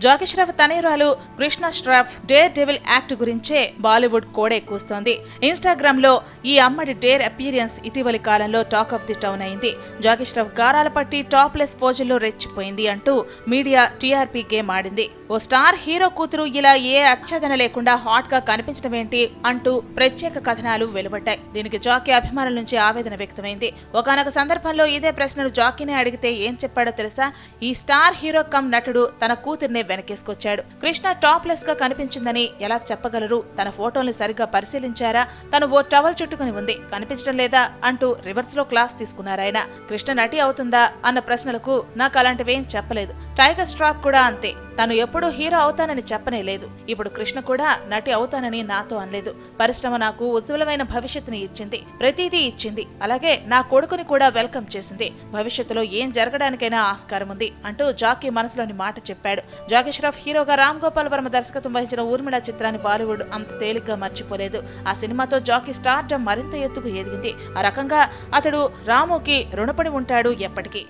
Jackie Shroff తనయురాలు Krishna Shroff daredevil act గురించే బాలీవుడ్ కోడే కూస్తోంది. ఇన్స్టాగ్రామ్ లో ఈ అమ్మడి డేర్ అపీరియన్స్ ఇటీవలి కాలంలో టాక్ ఆఫ్ ది టౌన్ అయింది. జాకీ ష్రాఫ్ గారాల పట్టి టాప్లెస్ పోజుల్లో రెచ్చిపోయింది అంటూ మీడియా టీఆర్పీ గేమ్ ఆడింది. ఓ స్టార్ హీరో కూతురు ఇలా ఏ అచ్చదన లేకుండా హాట్ గా కనిపించడమేంటి అంటూ ప్రత్యేక కథనాలు వెలువడ్డాయి. దీనికి జాకీ అభిమానుల నుంచి ఆవేదన వ్యక్తమైంది. ఒకానొక సందర్భంలో ఇదే ప్రశ్నను జాకీనే అడిగితే ఏం చెప్పాడో తెలుసా? ఈ స్టార్ హీరో కమ్ నటుడు తన కూతుర్నే వెనకేసుకొచ్చాడు. కృష్ణ టాప్లెస్ గా కనిపించిందని ఎలా చెప్పగలరు? తన ఫోటోల్ని సరిగ్గా పరిశీలించారా? తను ఓ టవల్ చుట్టుకుని ఉంది, కనిపించడం లేదా అంటూ రివర్స్ లో క్లాస్ తీసుకున్నారాయన. కృష్ణ నటి అవుతుందా అన్న ప్రశ్నలకు నాకు అలాంటివేం చెప్పలేదు. టైగర్ ష్రాఫ్ కూడా అంతే. తను ఎప్పుడూ హీరో అవుతానని చెప్పనే లేదు. ఇప్పుడు కృష్ణ కూడా నటి అవుతానని నాతో అనలేదు. పరిశ్రమ నాకు ఉజ్వలమైన భవిష్యత్తుని ఇచ్చింది, ప్రతిదీ ఇచ్చింది. అలాగే నా కొడుకుని కూడా వెల్కమ్ చేసింది. భవిష్యత్తులో ఏం జరగడానికైనా ఆస్కారం ఉంది అంటూ జాకీ మనసులోని మాట చెప్పాడు. జాకీ ష్రాఫ్ హీరోగా రామ్ గోపాల్ వర్మ దర్శకత్వం వహించిన ఊర్మిళ చిత్రాన్ని బాలీవుడ్ అంత తేలిగ్గా మర్చిపోలేదు. ఆ సినిమాతో జాకీ స్టార్డమ్ మరింత ఎత్తుకు ఎదిగింది. ఆ రకంగా అతడు రాముకి రుణపడి ఉంటాడు ఎప్పటికీ.